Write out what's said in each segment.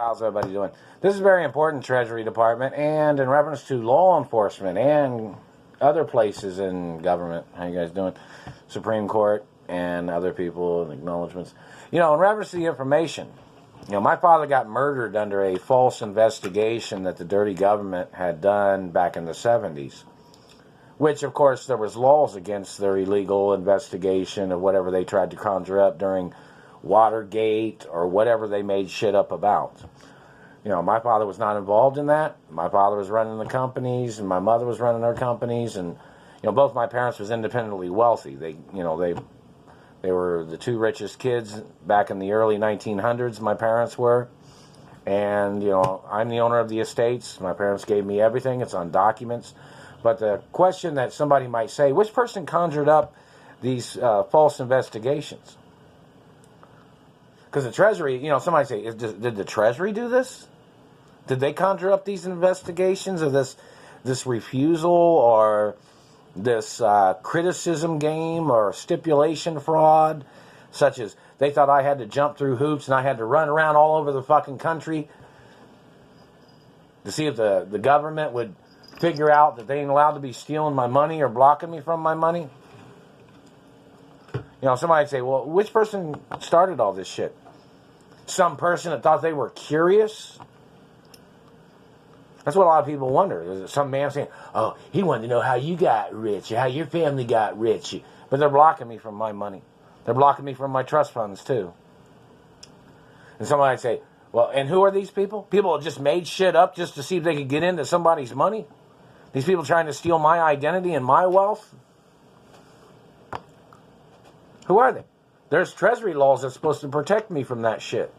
How's everybody doing? This is very important, Treasury Department, and in reference to law enforcement and other places in government. How you guys doing? Supreme Court and other people and acknowledgments. In reference to the information, my father got murdered under a false investigation that the dirty government had done back in the 70s. Which, of course, there was laws against their illegal investigation of whatever they tried to conjure up during Watergate or whatever they made shit up about. My father was not involved in that. My father was running the companies, and my mother was running their companies, and both my parents was independently wealthy. They were the two richest kids back in the early 1900s. My parents were, and I'm the owner of the estates. My parents gave me everything. It's on documents. But the question that somebody might say, which person conjured up these false investigations? Because the Treasury, somebody say, did the Treasury do this? Did they conjure up these investigations of this refusal or this criticism game or stipulation fraud, such as they thought I had to jump through hoops and I had to run around all over the fucking country to see if the government would figure out that they ain't allowed to be stealing my money or blocking me from my money? Somebody'd say, well, which person started all this shit? Some person that thought they were curious? That's what a lot of people wonder. Is it some man saying, oh, he wanted to know how you got rich, or how your family got rich. But they're blocking me from my money. They're blocking me from my trust funds, too. And somebody'd say, well, and who are these people? People that just made shit up just to see if they could get into somebody's money? These people trying to steal my identity and my wealth? Who are they? There's Treasury laws that's supposed to protect me from that shit.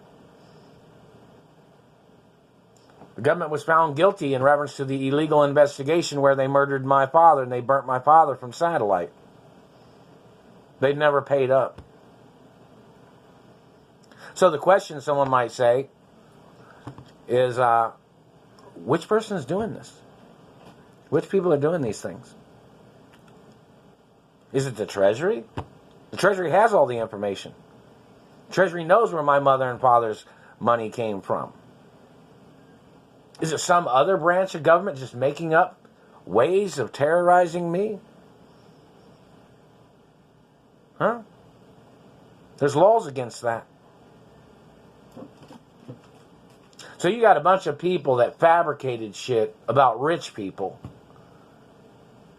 The government was found guilty in reference to the illegal investigation where they murdered my father and they burnt my father from satellite. They never paid up. So the question someone might say is, which person is doing this? Which people are doing these things? Is it the Treasury? The Treasury has all the information. The Treasury knows where my mother and father's money came from. Is it some other branch of government just making up ways of terrorizing me? Huh? There's laws against that. So you got a bunch of people that fabricated shit about rich people,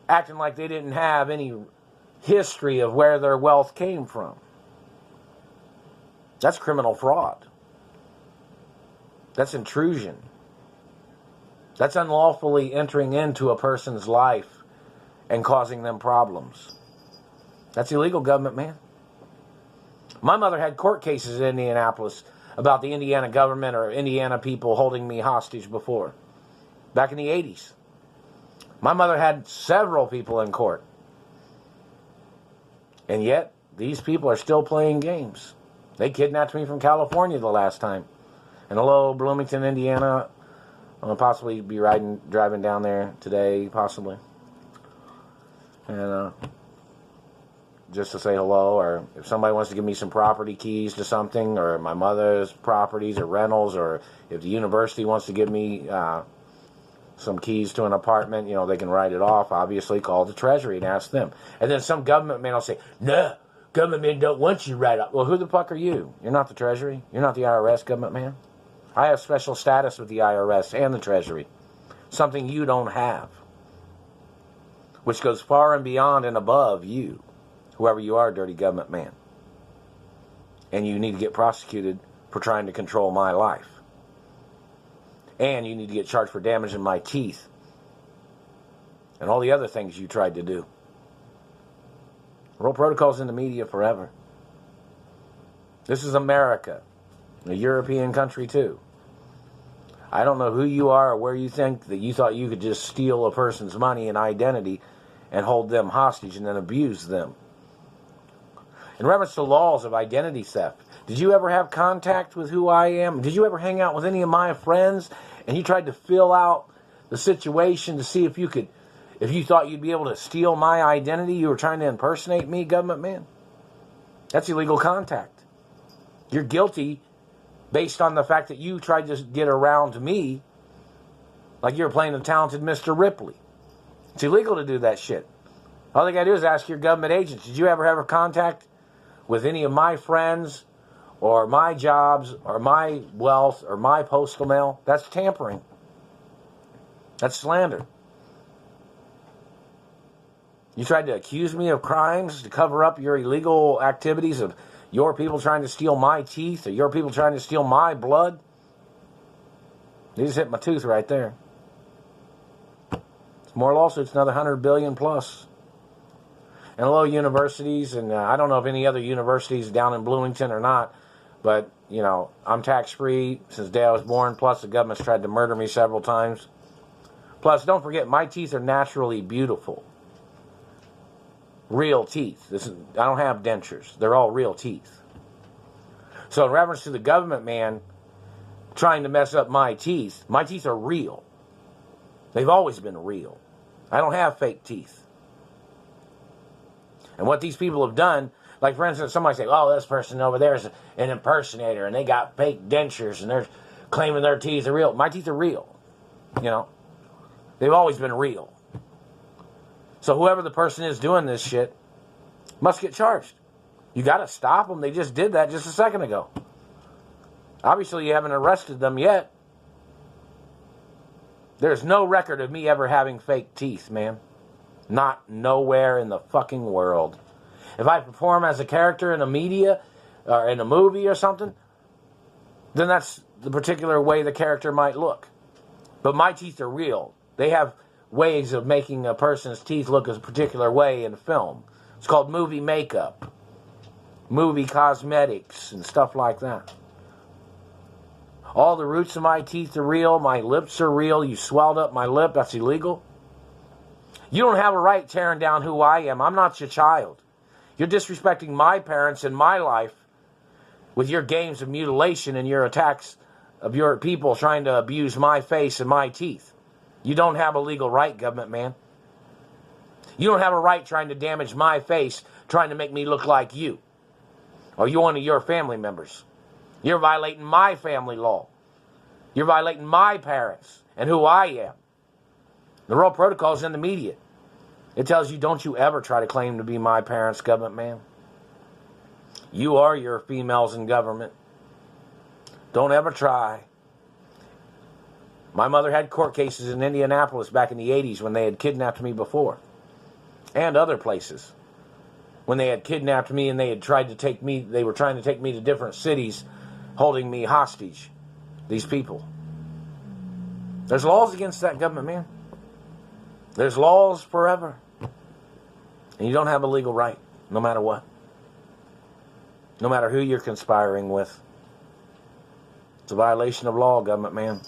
acting like they didn't have any history of where their wealth came from. That's criminal fraud. That's intrusion. That's unlawfully entering into a person's life and causing them problems. That's illegal, government, man. My mother had court cases in Indianapolis about the Indiana government or Indiana people holding me hostage before. Back in the 80s. My mother had several people in court. And yet, these people are still playing games. They kidnapped me from California the last time. And hello, Bloomington, Indiana. I'll possibly be driving down there today, possibly. And just to say hello, or if somebody wants to give me some property keys to something, or my mother's properties or rentals, or if the university wants to give me some keys to an apartment, they can write it off, obviously, call the Treasury and ask them. And then some government man will say, no, government men don't want you to write off. Well, who the fuck are you? You're not the Treasury? You're not the IRS, government man? I have special status with the IRS and the Treasury. Something you don't have. Which goes far and beyond and above you. Whoever you are, dirty government man. And you need to get prosecuted for trying to control my life. And you need to get charged for damaging my teeth. And all the other things you tried to do. Roll protocols in the media forever. This is America. A European country too. I don't know who you are or where you think that you thought you could just steal a person's money and identity and hold them hostage and then abuse them. In reference to laws of identity theft, did you ever have contact with who I am? Did you ever hang out with any of my friends and you tried to fill out the situation to see if you thought you'd be able to steal my identity? You were trying to impersonate me, government man? That's illegal contact. You're guilty based on the fact that you tried to get around me like you were playing the talented Mr. Ripley. It's illegal to do that shit. All they got to do is ask your government agents, did you ever have a contact with any of my friends or my jobs or my wealth or my postal mail? That's tampering. That's slander. You tried to accuse me of crimes to cover up your illegal activities of your people trying to steal my teeth or your people trying to steal my blood. You just hit my tooth right there. It's more lawsuits, another 100 billion plus. And hello, universities, and I don't know if any other universities down in Bloomington or not, but, you know, I'm tax-free since the day I was born, plus the government's tried to murder me several times. Plus, don't forget, my teeth are naturally beautiful. Real teeth. I don't have dentures. They're all real teeth. So in reference to the government man trying to mess up my teeth are real. They've always been real. I don't have fake teeth. And what these people have done, like for instance, somebody say, oh, this person over there is an impersonator and they got fake dentures and they're claiming their teeth are real. My teeth are real. You know, they've always been real. So whoever the person is doing this shit must get charged. You got to stop them. They just did that just a second ago. Obviously, you haven't arrested them yet. There's no record of me ever having fake teeth, man. Not nowhere in the fucking world. If I perform as a character in a media or in a movie or something, then that's the particular way the character might look. But my teeth are real. They have ways of making a person's teeth look a particular way in film. It's called movie makeup, movie cosmetics, and stuff like that. All the roots of my teeth are real. My lips are real. You swelled up my lip. That's illegal. You don't have a right tearing down who I am. I'm not your child. You're disrespecting my parents and my life with your games of mutilation and your attacks of your people trying to abuse my face and my teeth. You don't have a legal right, government man. You don't have a right trying to damage my face, trying to make me look like you. Or you one of your family members. You're violating my family law. You're violating my parents and who I am. The Royal Protocol is in the media. It tells you, don't you ever try to claim to be my parents, government man. You are your females in government. Don't ever try. My mother had court cases in Indianapolis back in the 80s when they had kidnapped me before. And other places. When they had kidnapped me and they had tried to take me, they were trying to take me to different cities, holding me hostage. These people. There's laws against that, government man. There's laws forever. And you don't have a legal right, no matter what. No matter who you're conspiring with. It's a violation of law, government man.